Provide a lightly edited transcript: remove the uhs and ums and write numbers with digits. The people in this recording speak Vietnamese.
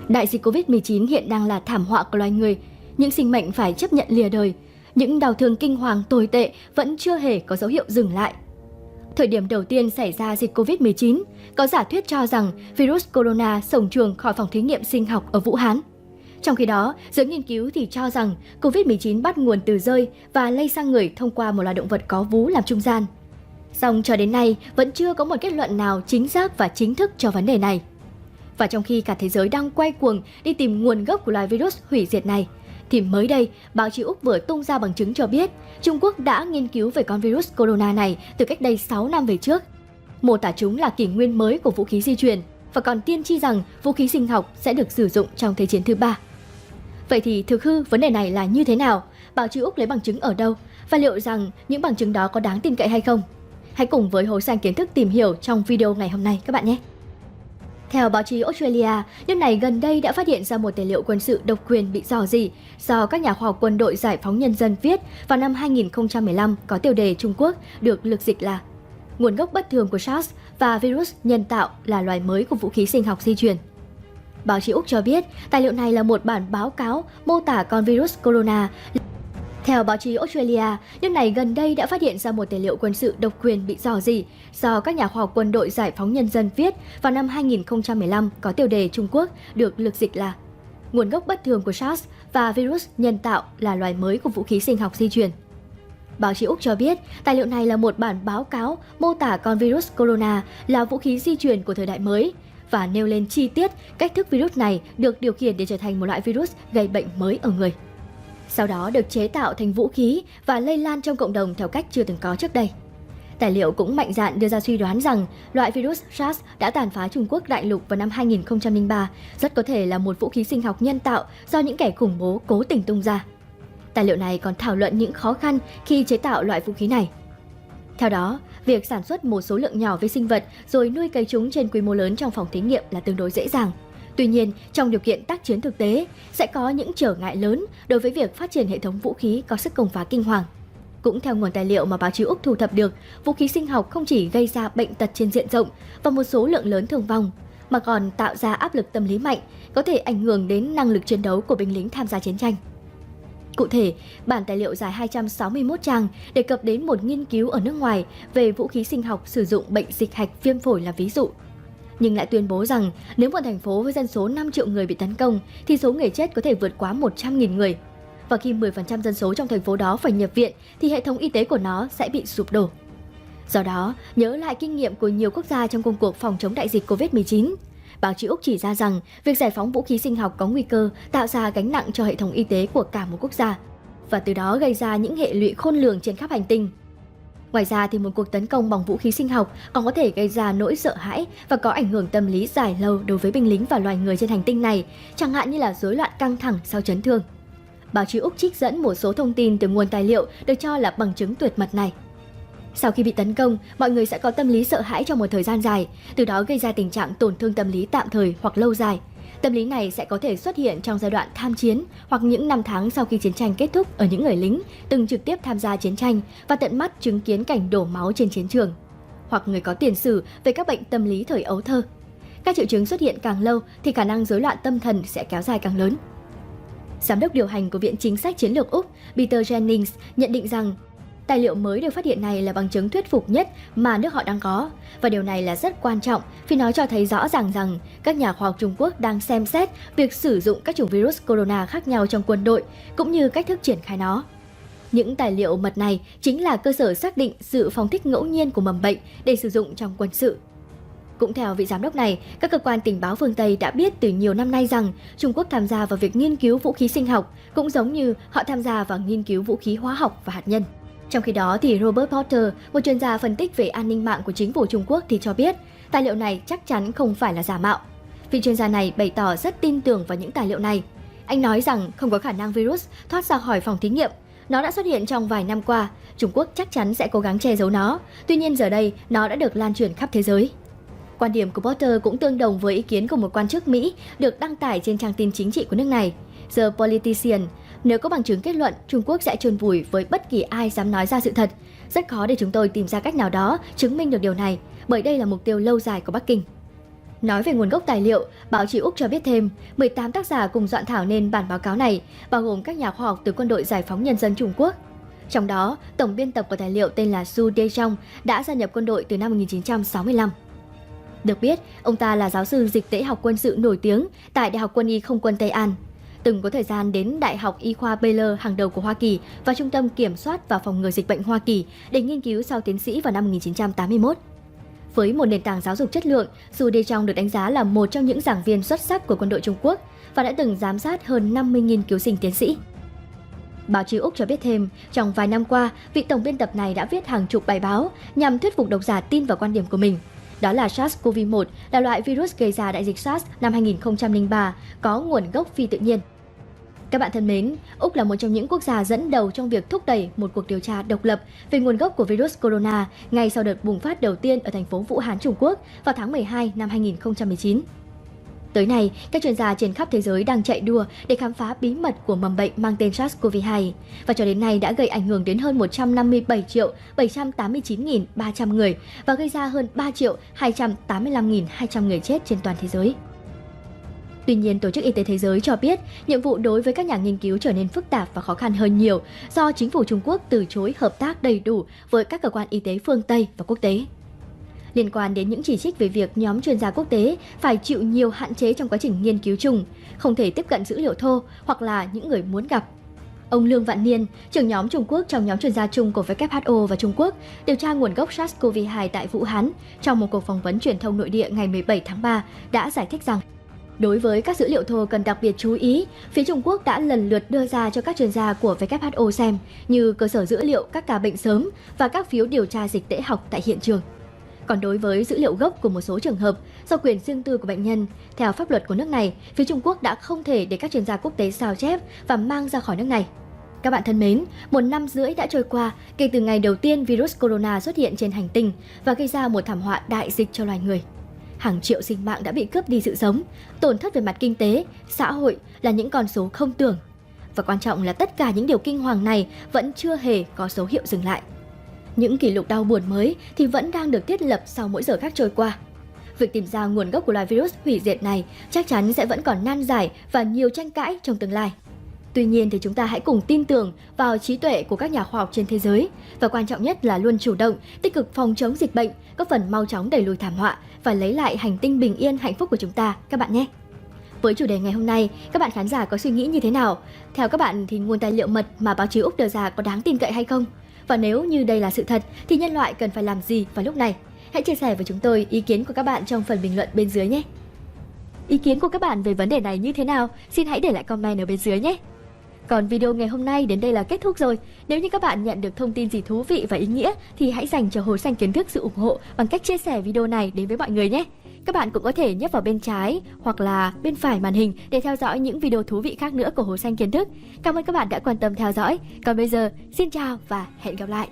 Đại dịch Covid-19 hiện đang là thảm họa của loài người, những sinh mệnh phải chấp nhận lìa đời, những đau thương kinh hoàng tồi tệ vẫn chưa hề có dấu hiệu dừng lại. Thời điểm đầu tiên xảy ra dịch Covid-19, có giả thuyết cho rằng virus corona xông chuồng khỏi phòng thí nghiệm sinh học ở Vũ Hán. Trong khi đó, giới nghiên cứu thì cho rằng Covid-19 bắt nguồn từ rơi và lây sang người thông qua một loài động vật có vú làm trung gian. Song cho đến nay vẫn chưa có một kết luận nào chính xác và chính thức cho vấn đề này. Và trong khi cả thế giới đang quay cuồng đi tìm nguồn gốc của loài virus hủy diệt này, thì mới đây, báo chí Úc vừa tung ra bằng chứng cho biết Trung Quốc đã nghiên cứu về con virus corona này từ cách đây 6 năm về trước. Mô tả chúng là kỷ nguyên mới của vũ khí di truyền và còn tiên tri rằng vũ khí sinh học sẽ được sử dụng trong Thế chiến thứ 3. Vậy thì thực hư vấn đề này là như thế nào? Báo chí Úc lấy bằng chứng ở đâu? Và liệu rằng những bằng chứng đó có đáng tin cậy hay không? Hãy cùng với Hố Xanh Kiến Thức tìm hiểu trong video ngày hôm nay các bạn nhé! Theo báo chí Australia, nước này gần đây đã phát hiện ra một tài liệu quân sự độc quyền bị rò rỉ do các nhà khoa học quân đội Giải phóng Nhân dân viết vào năm 2015 có tiêu đề Trung Quốc được lược dịch là nguồn gốc bất thường của SARS và virus nhân tạo là loài mới của vũ khí sinh học di truyền. Báo chí Úc cho biết tài liệu này là một bản báo cáo mô tả con virus corona. Theo báo chí Australia, nước này gần đây đã phát hiện ra một tài liệu quân sự độc quyền bị rò rỉ do các nhà khoa học quân đội Giải phóng Nhân dân viết vào năm 2015 có tiêu đề Trung Quốc được lược dịch là nguồn gốc bất thường của SARS và virus nhân tạo là loài mới của vũ khí sinh học di truyền. Báo chí Úc cho biết tài liệu này là một bản báo cáo mô tả con virus corona là vũ khí di truyền của thời đại mới và nêu lên chi tiết cách thức virus này được điều khiển để trở thành một loại virus gây bệnh mới ở người. Sau đó được chế tạo thành vũ khí và lây lan trong cộng đồng theo cách chưa từng có trước đây. Tài liệu cũng mạnh dạn đưa ra suy đoán rằng loại virus SARS đã tàn phá Trung Quốc đại lục vào năm 2003, rất có thể là một vũ khí sinh học nhân tạo do những kẻ khủng bố cố tình tung ra. Tài liệu này còn thảo luận những khó khăn khi chế tạo loại vũ khí này. Theo đó, việc sản xuất một số lượng nhỏ vi sinh vật rồi nuôi cấy chúng trên quy mô lớn trong phòng thí nghiệm là tương đối dễ dàng. Tuy nhiên, trong điều kiện tác chiến thực tế, sẽ có những trở ngại lớn đối với việc phát triển hệ thống vũ khí có sức công phá kinh hoàng. Cũng theo nguồn tài liệu mà báo chí Úc thu thập được, vũ khí sinh học không chỉ gây ra bệnh tật trên diện rộng và một số lượng lớn thương vong, mà còn tạo ra áp lực tâm lý mạnh, có thể ảnh hưởng đến năng lực chiến đấu của binh lính tham gia chiến tranh. Cụ thể, bản tài liệu dài 261 trang đề cập đến một nghiên cứu ở nước ngoài về vũ khí sinh học sử dụng bệnh dịch hạch viêm phổi là ví dụ. Nhưng lại tuyên bố rằng nếu một thành phố với dân số 5 triệu người bị tấn công thì số người chết có thể vượt quá 100.000 người. Và khi 10% dân số trong thành phố đó phải nhập viện thì hệ thống y tế của nó sẽ bị sụp đổ. Do đó, nhớ lại kinh nghiệm của nhiều quốc gia trong công cuộc phòng chống đại dịch Covid-19, báo chí Úc chỉ ra rằng việc giải phóng vũ khí sinh học có nguy cơ tạo ra gánh nặng cho hệ thống y tế của cả một quốc gia và từ đó gây ra những hệ lụy khôn lường trên khắp hành tinh. Ngoài ra thì một cuộc tấn công bằng vũ khí sinh học còn có thể gây ra nỗi sợ hãi và có ảnh hưởng tâm lý dài lâu đối với binh lính và loài người trên hành tinh này, chẳng hạn như là rối loạn căng thẳng sau chấn thương. Báo chí Úc trích dẫn một số thông tin từ nguồn tài liệu được cho là bằng chứng tuyệt mật này. Sau khi bị tấn công, mọi người sẽ có tâm lý sợ hãi trong một thời gian dài, từ đó gây ra tình trạng tổn thương tâm lý tạm thời hoặc lâu dài. Tâm lý này sẽ có thể xuất hiện trong giai đoạn tham chiến hoặc những năm tháng sau khi chiến tranh kết thúc ở những người lính từng trực tiếp tham gia chiến tranh và tận mắt chứng kiến cảnh đổ máu trên chiến trường, hoặc người có tiền sử về các bệnh tâm lý thời ấu thơ. Các triệu chứng xuất hiện càng lâu thì khả năng rối loạn tâm thần sẽ kéo dài càng lớn. Giám đốc điều hành của Viện Chính sách Chiến lược Úc Peter Jennings nhận định rằng tài liệu mới được phát hiện này là bằng chứng thuyết phục nhất mà nước họ đang có, và điều này là rất quan trọng vì nó cho thấy rõ ràng rằng các nhà khoa học Trung Quốc đang xem xét việc sử dụng các chủng virus corona khác nhau trong quân đội cũng như cách thức triển khai nó. Những tài liệu mật này chính là cơ sở xác định sự phóng thích ngẫu nhiên của mầm bệnh để sử dụng trong quân sự. Cũng theo vị giám đốc này, các cơ quan tình báo phương Tây đã biết từ nhiều năm nay rằng Trung Quốc tham gia vào việc nghiên cứu vũ khí sinh học, cũng giống như họ tham gia vào nghiên cứu vũ khí hóa học và hạt nhân. Trong khi đó thì Robert Porter, một chuyên gia phân tích về an ninh mạng của chính phủ Trung Quốc thì cho biết tài liệu này chắc chắn không phải là giả mạo. Vị chuyên gia này bày tỏ rất tin tưởng vào những tài liệu này. Anh nói rằng không có khả năng virus thoát ra khỏi phòng thí nghiệm. Nó đã xuất hiện trong vài năm qua, Trung Quốc chắc chắn sẽ cố gắng che giấu nó. Tuy nhiên giờ đây, nó đã được lan truyền khắp thế giới. Quan điểm của Porter cũng tương đồng với ý kiến của một quan chức Mỹ được đăng tải trên trang tin chính trị của nước này, The Politician. Nếu có bằng chứng kết luận Trung Quốc sẽ chôn vùi với bất kỳ ai dám nói ra sự thật, rất khó để chúng tôi tìm ra cách nào đó chứng minh được điều này, bởi đây là mục tiêu lâu dài của Bắc Kinh. Nói về nguồn gốc tài liệu, báo chí Úc cho biết thêm, 18 tác giả cùng soạn thảo nên bản báo cáo này, bao gồm các nhà khoa học từ Quân đội Giải phóng Nhân dân Trung Quốc. Trong đó, tổng biên tập của tài liệu tên là Su Dezhong đã gia nhập quân đội từ năm 1965. Được biết, ông ta là giáo sư dịch tễ học quân sự nổi tiếng tại Đại học Quân y Không quân Tây An, từng có thời gian đến Đại học Y khoa Baylor hàng đầu của Hoa Kỳ và Trung tâm Kiểm soát và Phòng ngừa Dịch bệnh Hoa Kỳ để nghiên cứu sau tiến sĩ vào năm 1981. Với một nền tảng giáo dục chất lượng, Su Dezhong được đánh giá là một trong những giảng viên xuất sắc của quân đội Trung Quốc và đã từng giám sát hơn 50 nghiên cứu sinh tiến sĩ. Báo chí Úc cho biết thêm, trong vài năm qua, vị tổng biên tập này đã viết hàng chục bài báo nhằm thuyết phục độc giả tin vào quan điểm của mình. Đó là SARS-CoV-1 là loại virus gây ra đại dịch SARS năm 2003, có nguồn gốc phi tự nhiên. Các bạn thân mến, Úc là một trong những quốc gia dẫn đầu trong việc thúc đẩy một cuộc điều tra độc lập về nguồn gốc của virus corona ngay sau đợt bùng phát đầu tiên ở thành phố Vũ Hán, Trung Quốc vào tháng 12 năm 2019. Tới nay, các chuyên gia trên khắp thế giới đang chạy đua để khám phá bí mật của mầm bệnh mang tên SARS-CoV-2 và cho đến nay đã gây ảnh hưởng đến hơn 157.789.300 người và gây ra hơn 3.285.200 người chết trên toàn thế giới. Tuy nhiên, Tổ chức Y tế Thế giới cho biết nhiệm vụ đối với các nhà nghiên cứu trở nên phức tạp và khó khăn hơn nhiều do chính phủ Trung Quốc từ chối hợp tác đầy đủ với các cơ quan y tế phương Tây và quốc tế. Liên quan đến những chỉ trích về việc nhóm chuyên gia quốc tế phải chịu nhiều hạn chế trong quá trình nghiên cứu chung, không thể tiếp cận dữ liệu thô hoặc là những người muốn gặp. Ông Lương Vạn Niên, trưởng nhóm Trung Quốc trong nhóm chuyên gia chung của WHO và Trung Quốc, điều tra nguồn gốc SARS-CoV-2 tại Vũ Hán, trong một cuộc phỏng vấn truyền thông nội địa ngày 17 tháng 3, đã giải thích rằng đối với các dữ liệu thô cần đặc biệt chú ý, phía Trung Quốc đã lần lượt đưa ra cho các chuyên gia của WHO xem như cơ sở dữ liệu các ca bệnh sớm và các phiếu điều tra dịch tễ học tại hiện trường. Còn đối với dữ liệu gốc của một số trường hợp, do quyền riêng tư của bệnh nhân, theo pháp luật của nước này, phía Trung Quốc đã không thể để các chuyên gia quốc tế sao chép và mang ra khỏi nước này. Các bạn thân mến, 1 năm rưỡi đã trôi qua kể từ ngày đầu tiên virus corona xuất hiện trên hành tinh và gây ra một thảm họa đại dịch cho loài người. Hàng triệu sinh mạng đã bị cướp đi sự sống, tổn thất về mặt kinh tế, xã hội là những con số không tưởng. Và quan trọng là tất cả những điều kinh hoàng này vẫn chưa hề có dấu hiệu dừng lại. Những kỷ lục đau buồn mới thì vẫn đang được thiết lập sau mỗi giờ khác trôi qua. Việc tìm ra nguồn gốc của loài virus hủy diệt này chắc chắn sẽ vẫn còn nan giải và nhiều tranh cãi trong tương lai. Tuy nhiên thì chúng ta hãy cùng tin tưởng vào trí tuệ của các nhà khoa học trên thế giới và quan trọng nhất là luôn chủ động, tích cực phòng chống dịch bệnh, góp phần mau chóng đẩy lùi thảm họa và lấy lại hành tinh bình yên hạnh phúc của chúng ta các bạn nhé. Với chủ đề ngày hôm nay, các bạn khán giả có suy nghĩ như thế nào? Theo các bạn thì nguồn tài liệu mật mà báo chí Úc đưa ra có đáng tin cậy hay không? Và nếu như đây là sự thật thì nhân loại cần phải làm gì vào lúc này? Hãy chia sẻ với chúng tôi ý kiến của các bạn trong phần bình luận bên dưới nhé. Ý kiến của các bạn về vấn đề này như thế nào? Xin hãy để lại comment ở bên dưới nhé. Còn video ngày hôm nay đến đây là kết thúc rồi. Nếu như các bạn nhận được thông tin gì thú vị và ý nghĩa thì hãy dành cho Hồ Xanh Kiến Thức sự ủng hộ bằng cách chia sẻ video này đến với mọi người nhé. Các bạn cũng có thể nhấp vào bên trái hoặc là bên phải màn hình để theo dõi những video thú vị khác nữa của Hồ Xanh Kiến Thức. Cảm ơn các bạn đã quan tâm theo dõi. Còn bây giờ, xin chào và hẹn gặp lại.